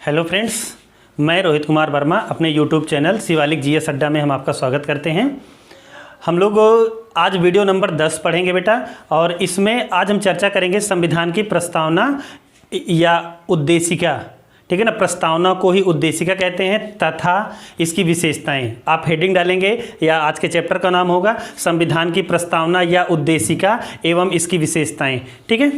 Hello friends, मैं रोहित कुमार वर्मा अपने YouTube channel Shivalik GS अड्डा में हम आपका स्वागत करते हैं। हम लोग आज वीडियो नंबर 10 पढ़ेंगे बेटा, और इसमें आज हम चर्चा करेंगे संविधान की प्रस्तावना या उद्देशिका। ठीक है ना, प्रस्तावना को ही उद्देशिका कहते हैं तथा इसकी विशेषताएं। आप हेडिंग डालेंगे या आज के चैप्टर का नाम होगा संविधान की प्रस्तावना या उद्देशिका एवं इसकी विशेषताएं। ठीक है,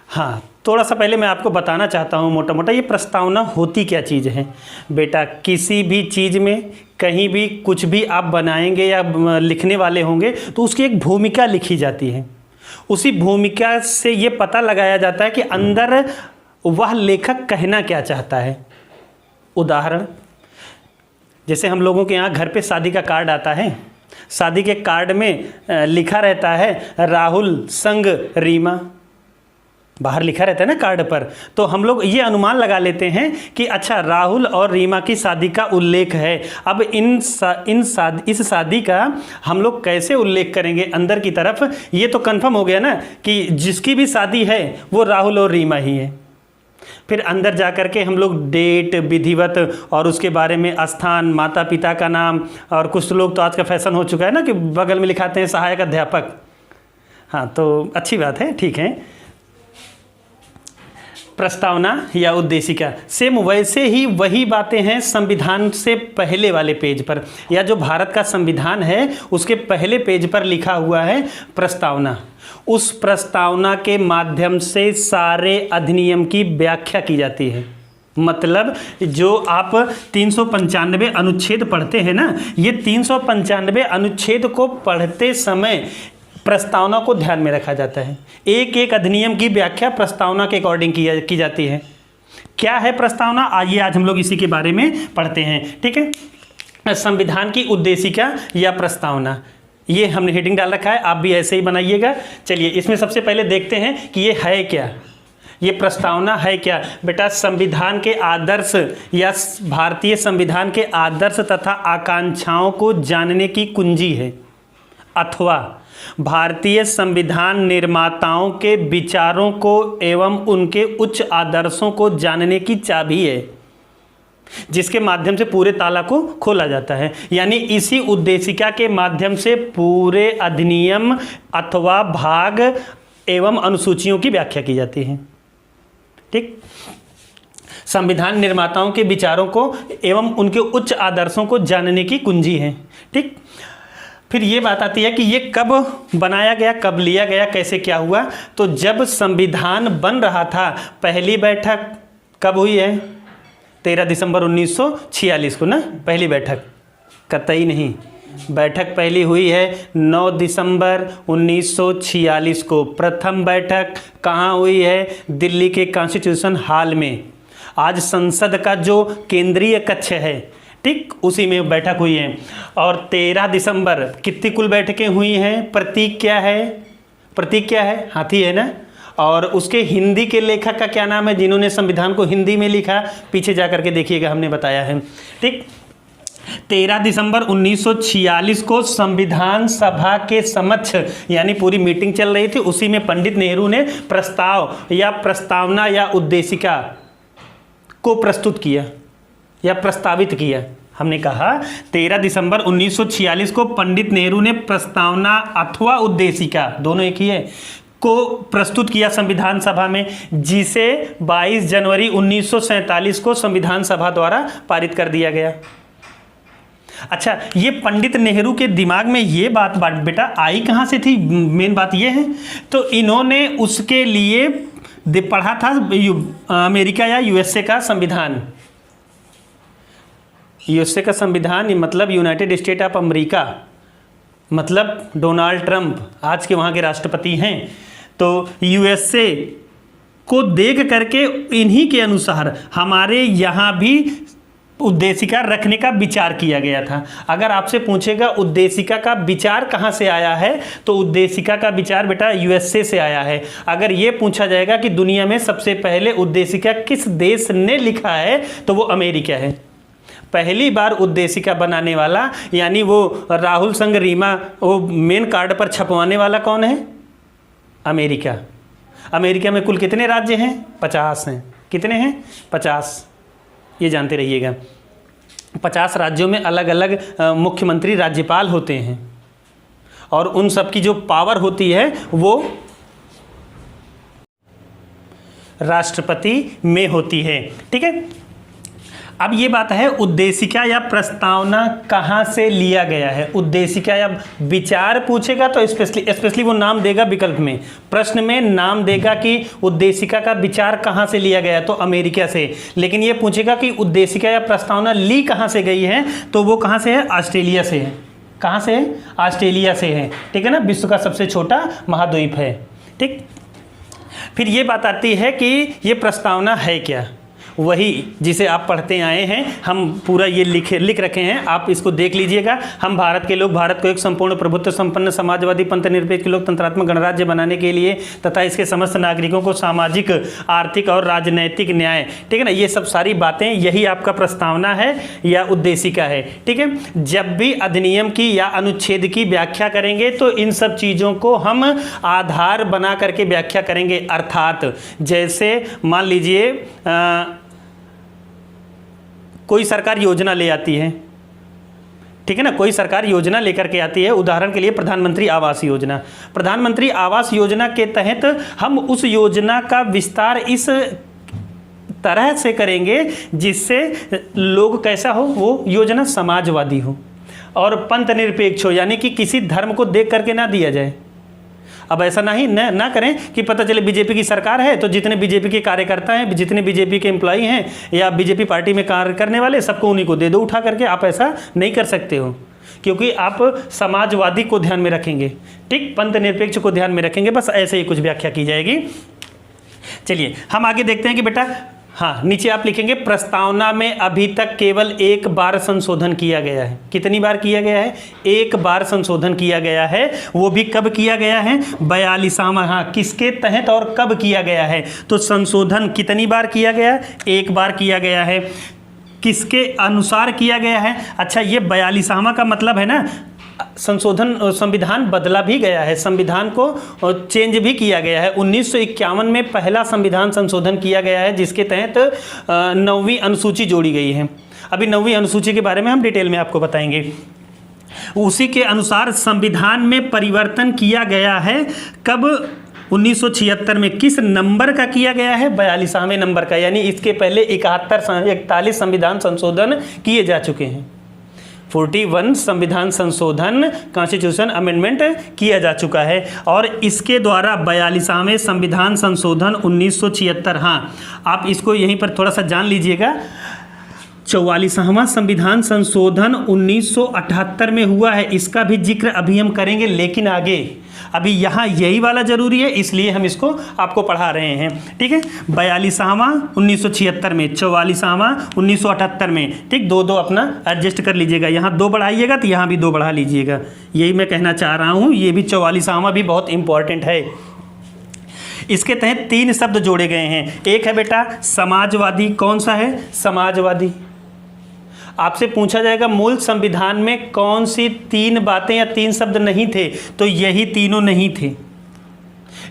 हाँ, थोड़ा सा पहले मैं आपको बताना चाहता हूँ मोटा मोटा ये प्रस्तावना होती क्या चीज़ है। बेटा, किसी भी चीज़ में कहीं भी कुछ भी आप बनाएंगे या लिखने वाले होंगे तो उसकी एक भूमिका लिखी जाती है। उसी भूमिका से ये पता लगाया जाता है कि अंदर वह लेखक कहना क्या चाहता है। उदाहरण, जैसे हम लोगों के यहाँ घर पे शादी का कार्ड आता है, शादी के कार्ड में लिखा रहता है राहुल संग रीमा, बाहर लिखा रहता है ना कार्ड पर। तो हम लोग ये अनुमान लगा लेते हैं कि अच्छा, राहुल और रीमा की शादी का उल्लेख है। अब इस शादी का हम लोग कैसे उल्लेख करेंगे अंदर की तरफ, ये तो कंफर्म हो गया ना कि जिसकी भी शादी है वो राहुल और रीमा ही है। फिर अंदर जा कर के हम लोग डेट, विधिवत और उसके बारे में स्थान, माता पिता का नाम, और कुछ लोग तो आज का फैशन हो चुका है ना कि बगल में लिखाते हैं सहायक अध्यापक। हाँ, तो अच्छी बात है, ठीक है। प्रस्तावना या उद्देशिका सेम वैसे ही वही बातें हैं संविधान से पहले वाले पेज पर, या जो भारत का संविधान है उसके पहले पेज पर लिखा हुआ है प्रस्तावना। उस प्रस्तावना के माध्यम से सारे अधिनियम की व्याख्या की जाती है। मतलब जो आप 395 अनुच्छेद पढ़ते हैं ना, ये 395 अनुच्छेद को पढ़ते समय प्रस्तावना को ध्यान में रखा जाता है। एक एक अधिनियम की व्याख्या प्रस्तावना के अकॉर्डिंग की जाती है। क्या है प्रस्तावना, आइए आज हम लोग इसी के बारे में पढ़ते हैं। ठीक है, संविधान की उद्देशिका या प्रस्तावना, ये हमने हेडिंग डाल रखा है, आप भी ऐसे ही बनाइएगा। चलिए इसमें सबसे पहले देखते हैं कि ये है क्या, ये प्रस्तावना है क्या। बेटा, संविधान के आदर्श या भारतीय संविधान के आदर्श तथा आकांक्षाओं को जानने की कुंजी है, अथवा भारतीय संविधान निर्माताओं के विचारों को एवं उनके उच्च आदर्शों को जानने की चाबी है, जिसके माध्यम से पूरे ताला को खोला जाता है। यानी इसी उद्देशिका के माध्यम से पूरे अधिनियम अथवा भाग एवं अनुसूचियों की व्याख्या की जाती है। ठीक, संविधान निर्माताओं के विचारों को एवं उनके उच्च आदर्शों को जानने की कुंजी है। ठीक, फिर ये बात आती है कि ये कब बनाया गया, कब लिया गया, कैसे क्या हुआ। तो जब संविधान बन रहा था, पहली बैठक कब हुई है? 13 दिसंबर 1946 को ना, पहली बैठक, कतई नहीं, बैठक पहली हुई है 9 दिसंबर 1946 को। प्रथम बैठक कहाँ हुई है? दिल्ली के कॉन्स्टिट्यूशन हॉल में। आज संसद का जो केंद्रीय कक्ष है, ठीक, उसी में बैठक हुई है। और 13 दिसंबर कितनी कुल बैठकें हुई हैं? प्रतीक क्या है? प्रतीक क्या है? हाथी है ना। और उसके हिंदी के लेखक का क्या नाम है जिन्होंने संविधान को हिंदी में लिखा? पीछे जा करके देखिएगा, हमने बताया है। ठीक, 13 दिसंबर 1946 को संविधान सभा के समक्ष, यानी पूरी मीटिंग चल रही थी, उसी में पंडित नेहरू ने प्रस्ताव या प्रस्तावना या उद्देशिका को प्रस्तुत किया या प्रस्तावित किया। हमने कहा 13 दिसंबर 1946 को पंडित नेहरू ने प्रस्तावना अथवा उद्देशिका, दोनों एक ही है, को प्रस्तुत किया संविधान सभा में, जिसे 22 जनवरी 1947 को संविधान सभा द्वारा पारित कर दिया गया। अच्छा, ये पंडित नेहरू के दिमाग में ये बात बेटा आई कहाँ से थी? मेन बात ये है, तो इन्होंने उसके लिए पढ़ा था अमेरिका या यूएसए का संविधान। यूएसए का संविधान मतलब यूनाइटेड स्टेट ऑफ अमेरिका, मतलब डोनाल्ड ट्रंप आज के वहाँ के राष्ट्रपति हैं। तो यूएसए को देख करके इन्हीं के अनुसार हमारे यहाँ भी उद्देशिका रखने का विचार किया गया था। अगर आपसे पूछेगा उद्देशिका का विचार कहाँ से आया है, तो उद्देशिका का विचार बेटा यूएसए से आया है। अगर ये पूछा जाएगा कि दुनिया में सबसे पहले उद्देशिका किस देश ने लिखा है, तो वो अमेरिका है। पहली बार उद्देशिका बनाने वाला, यानी वो राहुल संग रीमा, वो मेन कार्ड पर छपवाने वाला कौन है? अमेरिका। अमेरिका में कुल कितने राज्य हैं? 50 हैं। कितने हैं? 50। ये जानते रहिएगा। 50 राज्यों में अलग अलग मुख्यमंत्री राज्यपाल होते हैं और उन सब की जो पावर होती है वो राष्ट्रपति में होती है। ठीक है, अब ये बात है उद्देशिका या प्रस्तावना कहाँ से लिया गया है। उद्देशिका या विचार पूछेगा तो स्पेशली वो नाम देगा विकल्प में, प्रश्न में नाम देगा कि उद्देशिका का विचार कहाँ से लिया गया है, तो अमेरिका से। लेकिन ये पूछेगा कि उद्देशिका या प्रस्तावना ली कहाँ से गई है, तो वो कहाँ से है, ऑस्ट्रेलिया से है। कहाँ से है, ऑस्ट्रेलिया से है। ठीक है ना, विश्व का सबसे छोटा महाद्वीप है। ठीक, फिर ये बात आती है कि ये प्रस्तावना है क्या, वही जिसे आप पढ़ते आए हैं। हम पूरा ये लिख रखे हैं, आप इसको देख लीजिएगा। हम भारत के लोग भारत को एक संपूर्ण प्रभुत्व संपन्न समाजवादी पंथ निरपेक्ष लोकतंत्रात्मक गणराज्य बनाने के लिए तथा इसके समस्त नागरिकों को सामाजिक, आर्थिक और राजनैतिक न्याय, ठीक है ना, ये सब सारी बातें, यही आपका प्रस्तावना है या उद्देशिका है। ठीक है, जब भी अधिनियम की या अनुच्छेद की व्याख्या करेंगे तो इन सब चीज़ों को हम आधार बना करके व्याख्या करेंगे। अर्थात जैसे मान लीजिए कोई सरकार योजना ले आती है, ठीक है ना, कोई सरकार योजना लेकर के आती है। उदाहरण के लिए प्रधानमंत्री आवास योजना। प्रधानमंत्री आवास योजना के तहत हम उस योजना का विस्तार इस तरह से करेंगे जिससे लोग कैसा हो, वो योजना समाजवादी हो और पंथ निरपेक्ष हो, यानी कि किसी धर्म को देख करके ना दिया जाए। अब ऐसा ना करें कि पता चले बीजेपी की सरकार है तो जितने बीजेपी के कार्यकर्ता हैं, जितने बीजेपी के एम्प्लॉई हैं या बीजेपी पार्टी में कार्य करने वाले, सबको उन्हीं को दे दो उठा करके। आप ऐसा नहीं कर सकते हो, क्योंकि आप समाजवादी को ध्यान में रखेंगे, ठीक, पंथ निरपेक्ष को ध्यान में रखेंगे। बस ऐसे ही कुछ व्याख्या की जाएगी। चलिए हम आगे देखते हैं कि बेटा, हाँ, नीचे आप लिखेंगे प्रस्तावना में अभी तक केवल एक बार संशोधन किया गया है। कितनी बार किया गया है, एक बार संशोधन किया गया है। वो भी कब किया गया है, 42वां। हाँ, किसके तहत और कब किया गया है, तो संशोधन कितनी बार किया गया, एक बार किया गया है। किसके अनुसार किया गया है, अच्छा ये 42वां का मतलब है ना, संशोधन, संविधान बदला भी गया है, संविधान को चेंज भी किया गया है। 1951 में पहला संविधान संशोधन किया गया है जिसके तहत 9वीं अनुसूची जोड़ी गई है। अभी 9वीं अनुसूची के बारे में हम डिटेल में आपको बताएंगे। उसी के अनुसार संविधान में परिवर्तन किया गया है। कब, 1976 में। किस नंबर का किया गया है, 42वें नंबर का, यानी इसके पहले 41 संविधान संशोधन किए जा चुके हैं। 41 संविधान संशोधन, कॉन्स्टिट्यूशन अमेंडमेंट किया जा चुका है और इसके द्वारा 42वें संविधान संशोधन 1976, हाँ आप इसको यहीं पर थोड़ा सा जान लीजिएगा। 44वां संविधान संशोधन 1978 में हुआ है, इसका भी जिक्र अभी हम करेंगे, लेकिन आगे अभी यहाँ यही वाला जरूरी है, इसलिए हम इसको आपको पढ़ा रहे हैं। ठीक है, 42वां 1976 में, 44वां 1978 में। ठीक, दो अपना एडजस्ट कर लीजिएगा, यहाँ 2 बढ़ाइएगा तो यहाँ भी 2 बढ़ा लीजिएगा। यही मैं कहना चाह रहा हूँ, ये भी 44वां भी बहुत इंपॉर्टेंट है। इसके तहत 3 शब्द जोड़े गए हैं। एक है बेटा समाजवादी। कौन सा है, समाजवादी। आपसे पूछा जाएगा मूल संविधान में कौन सी 3 बातें या 3 शब्द नहीं थे, तो यही तीनों नहीं थे।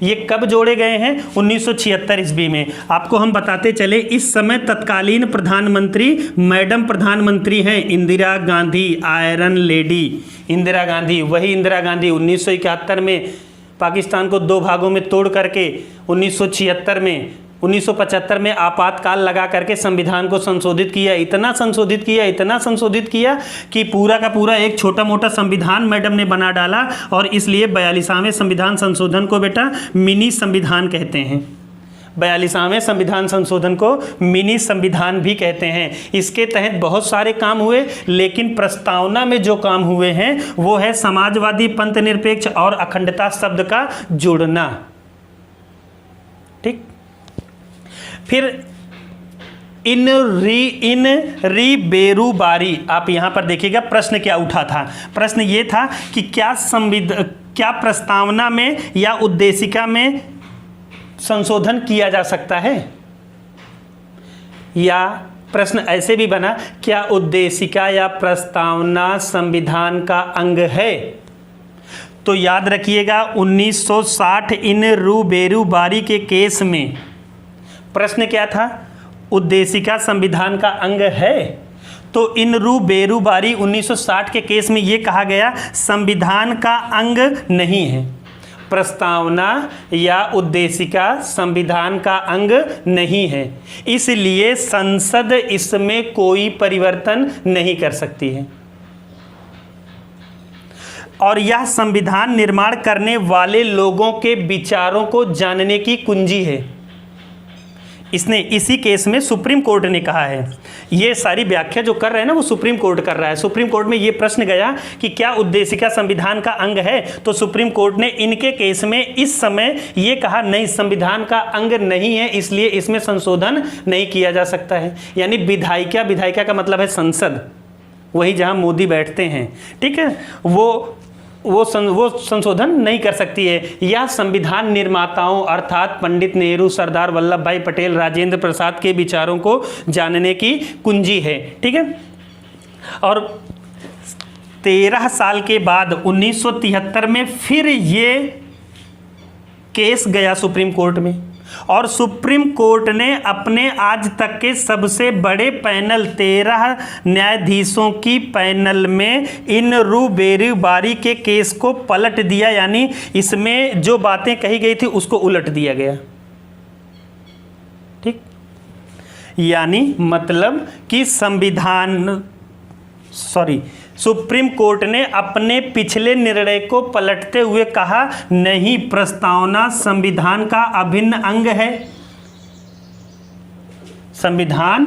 ये कब जोड़े गए हैं, 1976 ईस्वी में। आपको हम बताते चले, इस समय तत्कालीन प्रधानमंत्री मैडम प्रधानमंत्री हैं इंदिरा गांधी, आयरन लेडी इंदिरा गांधी। वही इंदिरा गांधी 1971 में पाकिस्तान को 2 भागों में तोड़ करके 1975 में आपातकाल लगा करके संविधान को संशोधित किया। इतना संशोधित किया कि पूरा का पूरा एक छोटा मोटा संविधान मैडम ने बना डाला, और इसलिए 42वें संविधान संशोधन को बेटा मिनी संविधान कहते हैं। 42वें संविधान संशोधन को मिनी संविधान भी कहते हैं। इसके तहत बहुत सारे काम हुए, लेकिन प्रस्तावना में जो काम हुए हैं वो है समाजवादी, पंथ निरपेक्ष और अखंडता शब्द का जोड़ना। ठीक, फिर इन री बेरू बारी। आप यहाँ पर देखिएगा प्रश्न क्या उठा था। प्रश्न ये था कि क्या प्रस्तावना में या उद्देशिका में संशोधन किया जा सकता है, या प्रश्न ऐसे भी बना, क्या उद्देशिका या प्रस्तावना संविधान का अंग है। तो याद रखिएगा 1960 इन रू बेरू बारी के केस में प्रश्न क्या था, उद्देशिका संविधान का अंग है? तो इनरू बेरू बारी 1960 के केस में ये कहा गया संविधान का अंग नहीं है। प्रस्तावना या उद्देशिका संविधान का अंग नहीं है, इसलिए संसद इसमें कोई परिवर्तन नहीं कर सकती है और यह संविधान निर्माण करने वाले लोगों के विचारों को जानने की कुंजी है। इसने इसी केस में सुप्रीम कोर्ट ने कहा है, ये सारी व्याख्या जो कर रहे हैं ना वो सुप्रीम कोर्ट कर रहा है। सुप्रीम कोर्ट में ये प्रश्न गया कि क्या उद्देशिका संविधान का अंग है, तो सुप्रीम कोर्ट ने इनके केस में इस समय ये कहा नहीं, संविधान का अंग नहीं है, इसलिए इसमें संशोधन नहीं किया जा सकता है। यानी विधायिका, विधायिका का मतलब है संसद, वही जहां मोदी बैठते हैं, ठीक है, वो संशोधन नहीं कर सकती है। यह संविधान निर्माताओं अर्थात पंडित नेहरू, सरदार वल्लभ भाई पटेल, राजेंद्र प्रसाद के विचारों को जानने की कुंजी है, ठीक है। और 13 साल के बाद 1973 में फिर ये केस गया सुप्रीम कोर्ट में और सुप्रीम कोर्ट ने अपने आज तक के सबसे बड़े पैनल 13 न्यायाधीशों की पैनल में इनरू बेरू बारी के केस को पलट दिया, यानी इसमें जो बातें कही गई थी उसको उलट दिया गया, ठीक। यानी मतलब कि सुप्रीम कोर्ट ने अपने पिछले निर्णय को पलटते हुए कहा नहीं, प्रस्तावना संविधान का अभिन्न अंग है, संविधान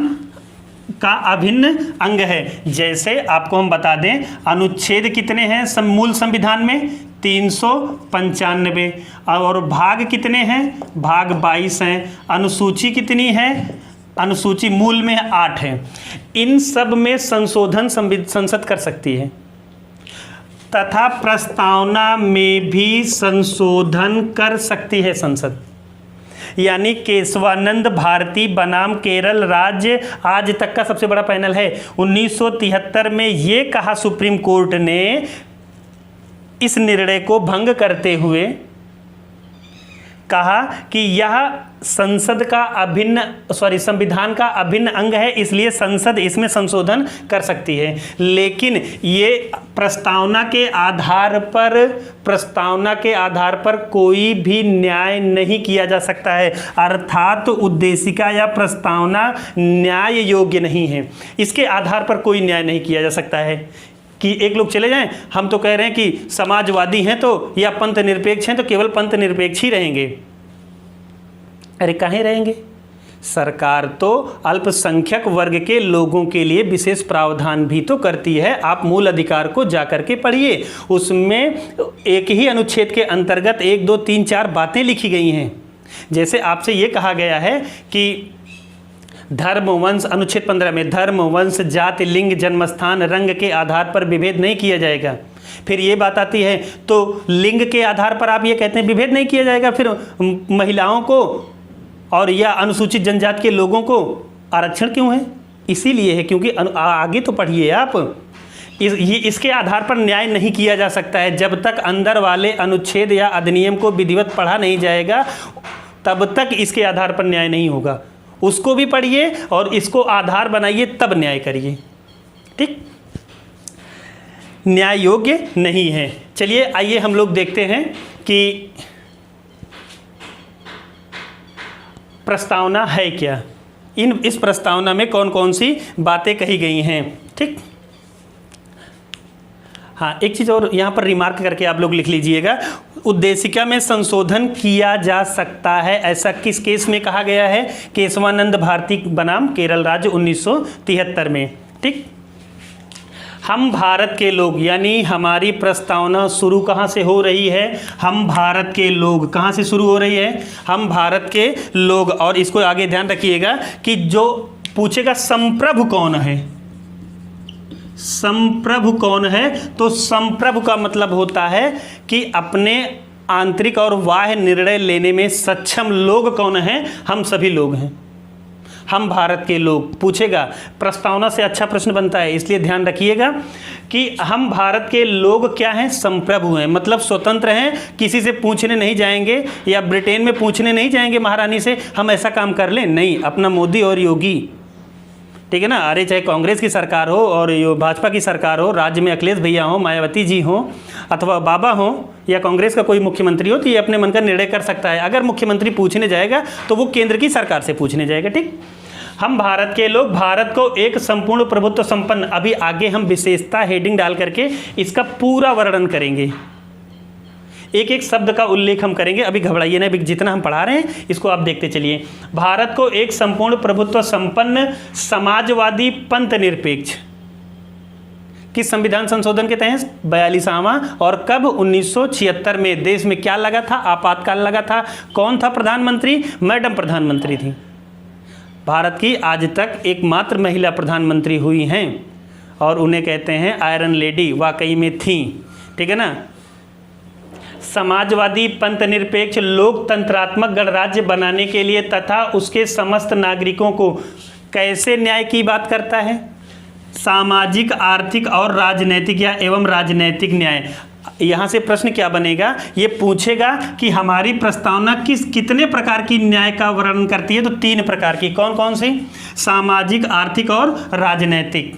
का अभिन्न अंग है। जैसे आपको हम बता दें, अनुच्छेद कितने हैं मूल संविधान में? 395। और भाग कितने हैं? भाग 22 हैं। अनुसूची कितनी है? अनुसूची मूल में 8 है। इन सब में संशोधन संसद कर सकती है तथा प्रस्तावना में भी संशोधन कर सकती है संसद। यानी केशवानंद भारती बनाम केरल राज्य आज तक का सबसे बड़ा पैनल है। 1973 में ये कहा सुप्रीम कोर्ट ने इस निर्णय को भंग करते हुए, कहा कि यह संविधान का अभिन्न अंग है, इसलिए संसद इसमें संशोधन कर सकती है। लेकिन ये प्रस्तावना के आधार पर कोई भी न्याय नहीं किया जा सकता है, अर्थात उद्देशिका या प्रस्तावना न्याय योग्य नहीं है। इसके आधार पर कोई न्याय नहीं किया जा सकता है कि एक लोग चले जाएं, हम तो कह रहे हैं कि समाजवादी हैं तो या पंथ निरपेक्ष हैं तो केवल पंथ निरपेक्ष ही रहेंगे। अरे काहे रहेंगे? सरकार तो अल्पसंख्यक वर्ग के लोगों के लिए विशेष प्रावधान भी तो करती है। आप मूल अधिकार को जाकर के पढ़िए, उसमें एक ही अनुच्छेद के अंतर्गत 1, 2, 3, 4 बातें लिखी गई हैं। जैसे आपसे ये कहा गया है कि धर्म वंश, अनुच्छेद 15 में धर्म वंश जाति लिंग जन्मस्थान रंग के आधार पर विभेद नहीं किया जाएगा। फिर ये बात आती है तो लिंग के आधार पर आप ये कहते हैं विभेद नहीं किया जाएगा, फिर महिलाओं को और या अनुसूचित जनजाति के लोगों को आरक्षण क्यों है? इसीलिए है क्योंकि आगे तो पढ़िए आप, इसके आधार पर न्याय नहीं किया जा सकता है। जब तक अंदर वाले अनुच्छेद या अधिनियम को विधिवत पढ़ा नहीं जाएगा तब तक इसके आधार पर न्याय नहीं होगा। उसको भी पढ़िए और इसको आधार बनाइए तब न्याय करिए, ठीक। न्याय योग्य नहीं है। चलिए आइए हम लोग देखते हैं कि प्रस्तावना है क्या, इस प्रस्तावना में कौन कौन सी बातें कही गई हैं, ठीक। हाँ, एक चीज़ और यहाँ पर रिमार्क करके आप लोग लिख लीजिएगा, उद्देशिका में संशोधन किया जा सकता है, ऐसा किस केस में कहा गया है? केशवानंद भारती बनाम केरल राज्य 1973 में, ठीक। हम भारत के लोग, यानी हमारी प्रस्तावना शुरू कहाँ से हो रही है? हम भारत के लोग। कहाँ से शुरू हो रही है? हम भारत के लोग। और इसको आगे ध्यान रखिएगा कि जो पूछेगा संप्रभु कौन है, संप्रभु कौन है, तो संप्रभु का मतलब होता है कि अपने आंतरिक और बाह्य निर्णय लेने में सक्षम लोग कौन हैं? हम सभी लोग हैं। हम भारत के लोग पूछेगा, प्रस्तावना से अच्छा प्रश्न बनता है, इसलिए ध्यान रखिएगा कि हम भारत के लोग क्या हैं, संप्रभु हैं, मतलब स्वतंत्र हैं, किसी से पूछने नहीं जाएंगे या ब्रिटेन में पूछने नहीं जाएंगे महारानी से हम ऐसा काम कर लें, नहीं, अपना मोदी और योगी, ठीक है ना। अरे चाहे कांग्रेस की सरकार हो और भाजपा की सरकार हो, राज्य में अखिलेश भैया हो, मायावती जी हो, अथवा बाबा हो, या कांग्रेस का कोई मुख्यमंत्री हो, तो ये अपने मन का निर्णय कर सकता है। अगर मुख्यमंत्री पूछने जाएगा तो वो केंद्र की सरकार से पूछने जाएगा, ठीक। हम भारत के लोग भारत को एक संपूर्ण प्रभुत्व संपन्न, अभी आगे हम विशेषता हेडिंग डाल करके इसका पूरा वर्णन करेंगे, एक एक शब्द का उल्लेख हम करेंगे, अभी घबराइए ना, जितना हम पढ़ा रहे हैं इसको आप देखते चलिए। भारत को एक संपूर्ण प्रभुत्व संपन्न समाजवादी पंथ निरपेक्ष, किस संविधान संशोधन के तहत, 42वां, और कब, 1976 में। देश में क्या लगा था, आपातकाल लगा था। कौन था प्रधानमंत्री, मैडम प्रधानमंत्री थी। भारत की आज तक एकमात्र महिला प्रधानमंत्री हुई हैं और उन्हें कहते हैं आयरन लेडी, वाकई में थी, ठीक है ना। समाजवादी पंथ निरपेक्ष लोकतंत्रात्मक गणराज्य बनाने के लिए तथा उसके समस्त नागरिकों को कैसे न्याय की बात करता है, सामाजिक, आर्थिक और राजनैतिक या एवं राजनैतिक न्याय। यहाँ से प्रश्न क्या बनेगा, ये पूछेगा कि हमारी प्रस्तावना कितने प्रकार की न्याय का वर्णन करती है, तो 3 प्रकार की। कौन कौन सी, सामाजिक, आर्थिक और राजनैतिक।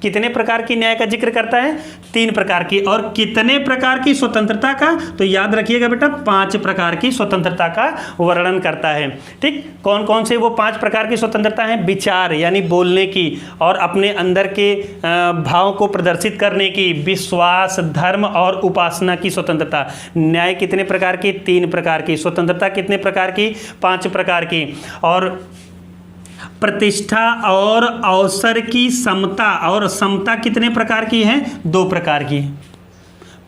कितने प्रकार की न्याय का जिक्र करता है, 3 प्रकार की। और कितने प्रकार की स्वतंत्रता का, तो याद रखिएगा बेटा 5 प्रकार की स्वतंत्रता का वर्णन करता है, ठीक। कौन कौन से वो 5 प्रकार की स्वतंत्रता है, विचार यानी बोलने की और अपने अंदर के भाव को प्रदर्शित करने की, विश्वास, धर्म और उपासना की स्वतंत्रता। न्याय कितने प्रकार की, 3 प्रकार की। स्वतंत्रता कितने प्रकार की, 5 प्रकार की। और प्रतिष्ठा और अवसर की समता, और समता कितने प्रकार की है, 2 प्रकार की।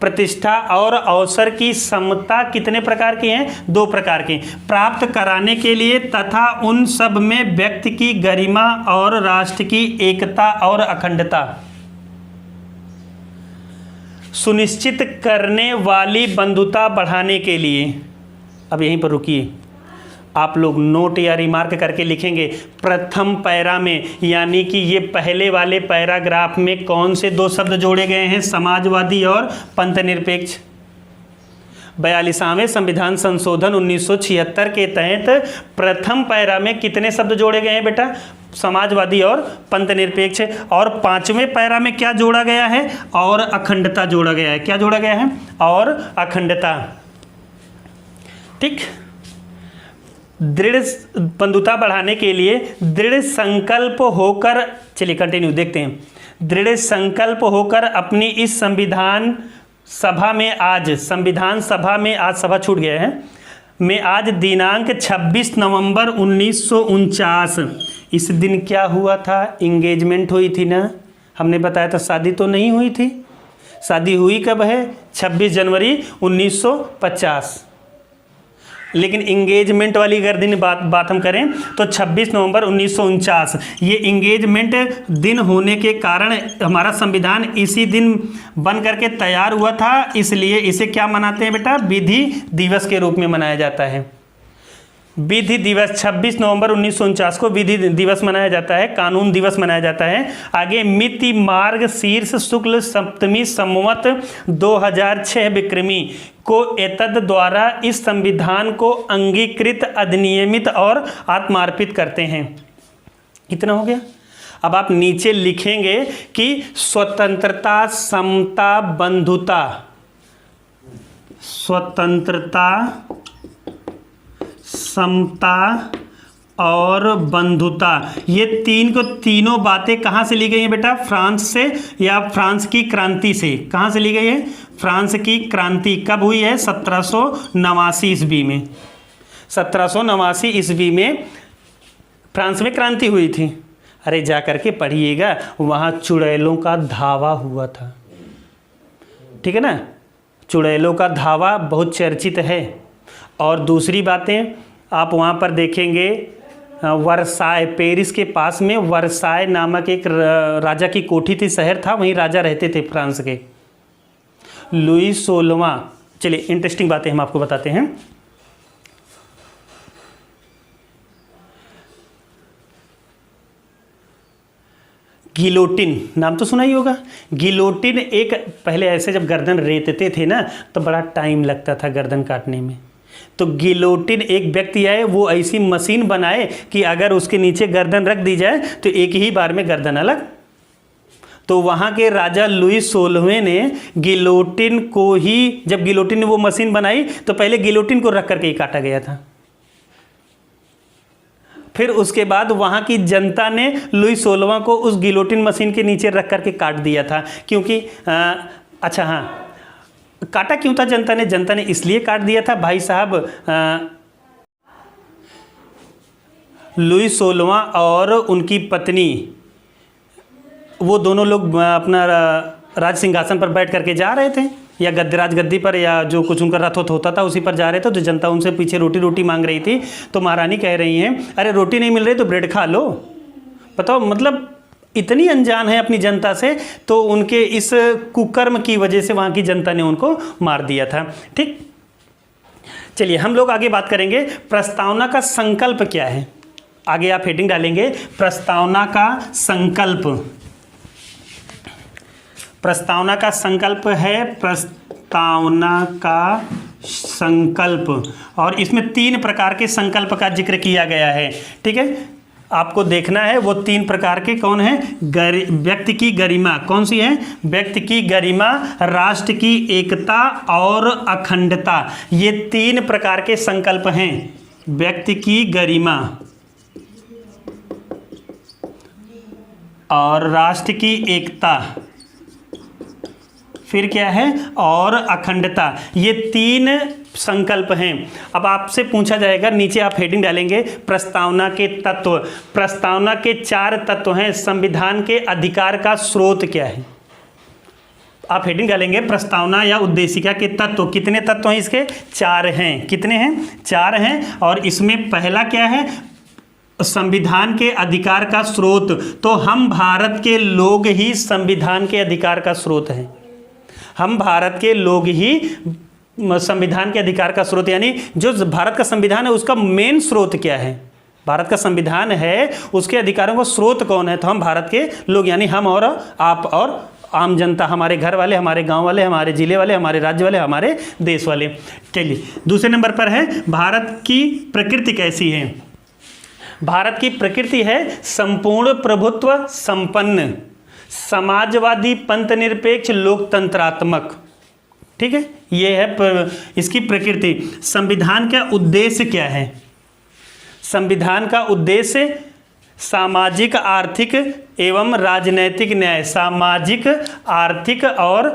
प्रतिष्ठा और अवसर की समता कितने प्रकार की है, 2 प्रकार की। प्राप्त कराने के लिए तथा उन सब में व्यक्ति की गरिमा और राष्ट्र की एकता और अखंडता सुनिश्चित करने वाली बंधुता बढ़ाने के लिए। अब यहीं पर रुकिए, आप लोग नोट या रिमार्क करके लिखेंगे प्रथम पैरा में, यानी कि ये पहले वाले पैराग्राफ में कौन से 2 शब्द जोड़े गए हैं, समाजवादी और पंथ निरपेक्ष। 42वें संविधान संशोधन 1976 के तहत प्रथम पैरा में कितने शब्द जोड़े गए हैं बेटा, समाजवादी और पंथ निरपेक्ष। और 5वें पैरा में क्या जोड़ा गया है, और अखंडता जोड़ा गया है। क्या जोड़ा गया है, और अखंडता, ठीक। दृढ़ बंधुता बढ़ाने के लिए दृढ़ संकल्प होकर, चलिए कंटिन्यू देखते हैं। दृढ़ संकल्प होकर अपनी इस संविधान सभा में आज, संविधान सभा में आज, सभा छूट गया है, में आज दिनांक 26 नवंबर 1949, इस दिन क्या हुआ था, इंगेजमेंट हुई थी ना, हमने बताया था। शादी तो नहीं हुई थी, शादी हुई कब है, 26 जनवरी 1950, लेकिन इंगेजमेंट वाली अगर दिन बात हम करें तो 26 नवंबर 1949। ये इंगेजमेंट दिन होने के कारण हमारा संविधान इसी दिन बन करके तैयार हुआ था, इसलिए इसे क्या मनाते हैं बेटा, विधि दिवस के रूप में मनाया जाता है। विधि दिवस 26 नवंबर 1949 को विधि दिवस मनाया जाता है, कानून दिवस मनाया जाता है। आगे मिति मार्ग शीर्ष शुक्ल सप्तमी संवत 2006 विक्रमी को एतद द्वारा इस संविधान को अंगीकृत, अधिनियमित और आत्मार्पित करते हैं। इतना हो गया। अब आप नीचे लिखेंगे कि स्वतंत्रता, समता, बंधुता, स्वतंत्रता, समता और बंधुता, ये तीनों बातें कहाँ से ली गई हैं बेटा, फ्रांस से या फ्रांस की क्रांति से। कहाँ से ली गई है, फ्रांस की क्रांति कब हुई है, 1789 ईस्वी में। 1789 ईस्वी में फ्रांस में क्रांति हुई थी। अरे जा करके पढ़िएगा, वहाँ चुड़ैलों का धावा हुआ था, ठीक है ना। चुड़ैलों का धावा बहुत चर्चित है। और दूसरी बातें आप वहाँ पर देखेंगे, वर्साय, पेरिस के पास में वर्साय नामक एक राजा की कोठी थी, शहर था, वहीं राजा रहते थे फ्रांस के, लुई 16वां। चलिए इंटरेस्टिंग बातें हम आपको बताते हैं। गिलोटिन नाम तो सुना ही होगा। गिलोटिन एक, पहले ऐसे जब गर्दन रेतते थे ना तो बड़ा टाइम लगता था गर्दन काटने में, तो गिलोटिन एक व्यक्ति आए, वो ऐसी मशीन बनाए कि अगर उसके नीचे गर्दन रख दी जाए तो एक ही बार में गर्दन अलग। तो वहाँ के राजा लुई 16वें ने गिलोटिन को ही, जब गिलोटिन ने वो मशीन बनाई तो पहले गिलोटिन को रख करके ही काटा गया था। फिर उसके बाद वहाँ की जनता ने लुई 16वां को उस गिलोटिन मशीन के नीचे रख करके काट दिया था, क्योंकि अच्छा हाँ, काटा क्यों था जनता ने? जनता ने इसलिए काट दिया था भाई साहब, लुई 16वां और उनकी पत्नी, वो दोनों लोग अपना राज सिंहासन पर बैठ करके जा रहे थे, या गद्दराज गद्दी पर, या जो कुछ उनका रथ होता था उसी पर जा रहे थे। तो जनता उनसे पीछे रोटी रोटी मांग रही थी, तो महारानी कह रही हैं अरे रोटी नहीं मिल रही तो ब्रेड खा लो। बताओ, मतलब इतनी अनजान है अपनी जनता से, तो उनके इस कुकर्म की वजह से वहाँ की जनता ने उनको मार दिया था। ठीक, चलिए हम लोग आगे बात करेंगे प्रस्तावना का संकल्प क्या है। आगे आप हेडिंग डालेंगे प्रस्तावना का संकल्प। प्रस्तावना का संकल्प है प्रस्तावना का संकल्प, और इसमें 3 प्रकार के संकल्प का जिक्र किया गया है। ठीक है, आपको देखना है वो 3 प्रकार के कौन है। व्यक्ति की गरिमा, कौन सी है? व्यक्ति की गरिमा, राष्ट्र की एकता और अखंडता, ये 3 प्रकार के संकल्प हैं। व्यक्ति की गरिमा और राष्ट्र की एकता, फिर क्या है, और अखंडता, ये 3 संकल्प हैं। अब आपसे पूछा जाएगा, नीचे आप हेडिंग डालेंगे प्रस्तावना के तत्व। प्रस्तावना के 4 तत्व हैं। संविधान के अधिकार का स्रोत क्या है? आप हेडिंग डालेंगे प्रस्तावना या उद्देशिका के तत्व। कितने तत्व हैं इसके? 4 हैं। कितने हैं? 4 हैं। और इसमें पहला क्या है? संविधान के अधिकार का स्रोत। तो हम भारत के लोग ही संविधान के अधिकार का स्रोत हैं। हम भारत के लोग ही संविधान के अधिकार का स्रोत, यानी जो भारत का संविधान है उसका मेन स्रोत क्या है? भारत का संविधान है, उसके अधिकारों का स्रोत कौन है? तो हम भारत के लोग, यानी हम और आप और आम जनता, हमारे घर वाले, हमारे गांव वाले, हमारे जिले वाले, हमारे राज्य वाले, हमारे देश वाले। चलिए दूसरे नंबर पर है भारत की प्रकृति कैसी है। भारत की प्रकृति है संपूर्ण प्रभुत्व संपन्न, समाजवादी, पंथनिरपेक्ष, लोकतंत्रात्मक। ठीक है, ये है इसकी प्रकृति। संविधान का उद्देश्य क्या है? संविधान का उद्देश्य सामाजिक, आर्थिक एवं राजनैतिक न्याय। सामाजिक, आर्थिक और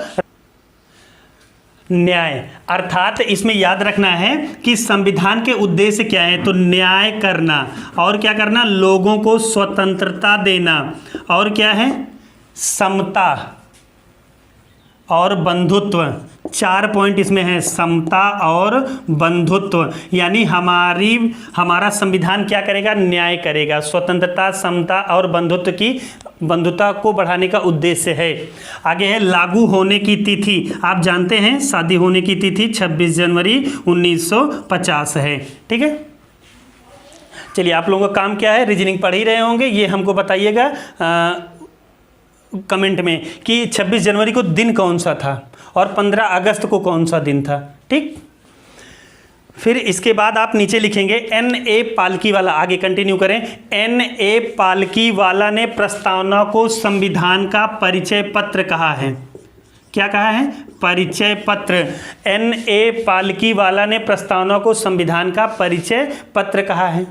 न्याय, अर्थात इसमें याद रखना है कि संविधान के उद्देश्य क्या है। तो न्याय करना, और क्या करना? लोगों को स्वतंत्रता देना, और क्या है? समता और बंधुत्व। 4 पॉइंट इसमें है, समता और बंधुत्व, यानी हमारा संविधान क्या करेगा? न्याय करेगा। स्वतंत्रता, समता और बंधुता को बढ़ाने का उद्देश्य है। आगे है लागू होने की तिथि। आप जानते हैं शादी होने की तिथि 26 जनवरी 1950 है। ठीक है, चलिए आप लोगों का काम क्या है? रीजनिंग पढ़ ही रहे होंगे, ये हमको बताइएगा कमेंट में कि 26 जनवरी को दिन कौन सा था और 15 अगस्त को कौन सा दिन था। ठीक, फिर इसके बाद आप नीचे लिखेंगे N.A. पालकीवाला। आगे कंटिन्यू करें। N.A. पालकीवाला ने प्रस्तावना को संविधान का परिचय पत्र कहा है। क्या कहा है? परिचय पत्र। N.A. पालकीवाला ने प्रस्तावना को संविधान का परिचय पत्र कहा है।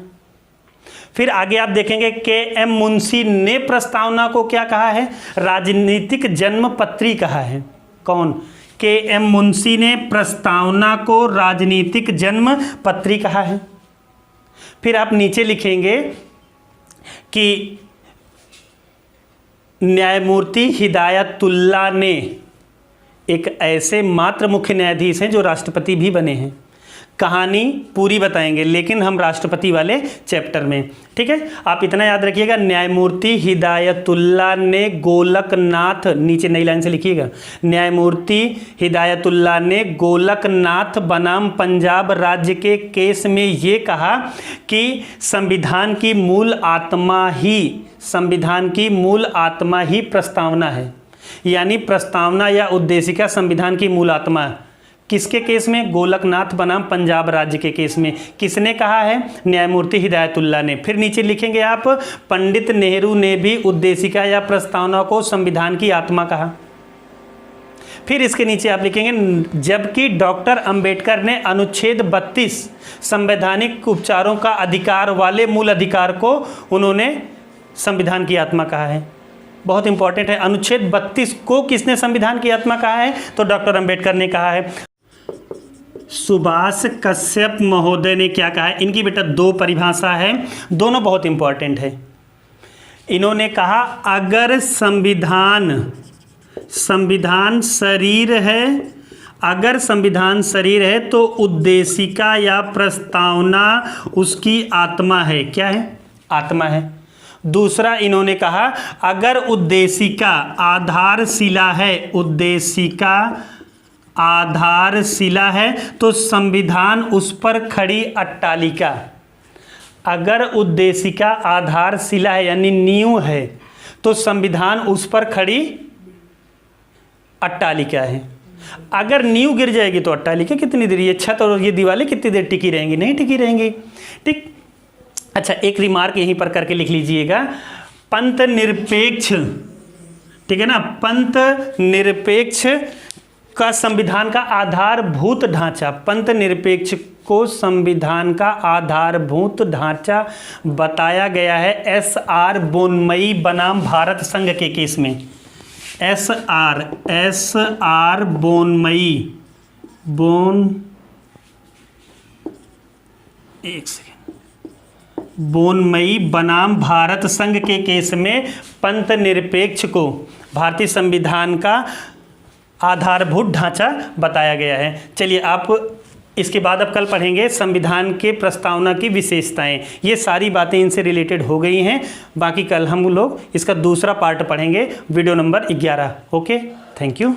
फिर आगे आप देखेंगे K.M. मुंशी ने प्रस्तावना को क्या कहा है? राजनीतिक जन्मपत्री कहा है। कौन? K.M. मुंशी ने प्रस्तावना को राजनीतिक जन्मपत्री कहा है। फिर आप नीचे लिखेंगे कि न्यायमूर्ति हिदायतुल्लाह ने, एक ऐसे मात्र मुख्य न्यायाधीश हैं जो राष्ट्रपति भी बने हैं, कहानी पूरी बताएंगे, लेकिन हम राष्ट्रपति वाले चैप्टर में। ठीक है, आप इतना याद रखिएगा, न्यायमूर्ति हिदायतुल्लाह ने गोलकनाथ, नीचे नई लाइन से लिखिएगा, न्यायमूर्ति हिदायतुल्लाह ने गोलकनाथ बनाम पंजाब राज्य के केस में ये कहा कि संविधान की मूल आत्मा ही प्रस्तावना है। यानी प्रस्तावना या उद्देशिका संविधान की मूल आत्मा है। किसके केस में? गोलकनाथ बनाम पंजाब राज्य के केस में। किसने कहा है? न्यायमूर्ति हिदायतुल्लाह ने। फिर नीचे लिखेंगे आप, पंडित नेहरू ने भी उद्देशिका या प्रस्तावना को संविधान की आत्मा कहा। फिर इसके नीचे आप लिखेंगे, जबकि डॉक्टर अंबेडकर ने अनुच्छेद 32 संवैधानिक उपचारों का अधिकार वाले मूल अधिकार को उन्होंने संविधान की आत्मा कहा है। बहुत इंपॉर्टेंट है, अनुच्छेद 32 को किसने संविधान की आत्मा कहा है? तो डॉक्टर अंबेडकर ने कहा है। सुभाष कश्यप महोदय ने क्या कहा है? इनकी बेटा दो परिभाषा है, दोनों बहुत इंपॉर्टेंट है। इन्होंने कहा, अगर संविधान शरीर है, अगर संविधान शरीर है तो उद्देशिका या प्रस्तावना उसकी आत्मा है। क्या है? आत्मा है। दूसरा इन्होंने कहा, अगर उद्देशिका आधारशिला है, उद्देशिका आधारशिला है तो संविधान उस पर खड़ी अट्टालिका। अगर उद्देशिका आधारशिला है यानी नींव है तो संविधान उस पर खड़ी अट्टालिका है। अगर नींव गिर जाएगी तो अट्टालिका कितनी देर, ये छत और ये दीवारें कितनी देर टिकी रहेंगी? नहीं टिकी रहेंगी। ठीक, अच्छा, एक रिमार्क यहीं पर करके लिख लीजिएगा, पंथ निरपेक्ष, ठीक है ना, पंथ निरपेक्ष का संविधान का आधारभूत ढांचा, पंथ निरपेक्ष को संविधान का आधारभूत ढांचा बताया गया है एस.आर. बोनमई बनाम भारत संघ के केस में। एस.आर. बोनमई बनाम भारत संघ के केस में पंथ निरपेक्ष को भारतीय संविधान का आधारभूत ढांचा बताया गया है। चलिए, आप इसके बाद अब कल पढ़ेंगे संविधान के प्रस्तावना की विशेषताएं। ये सारी बातें इनसे रिलेटेड हो गई हैं। बाकी कल हम लोग इसका दूसरा पार्ट पढ़ेंगे, video number 11। Okay, thank you.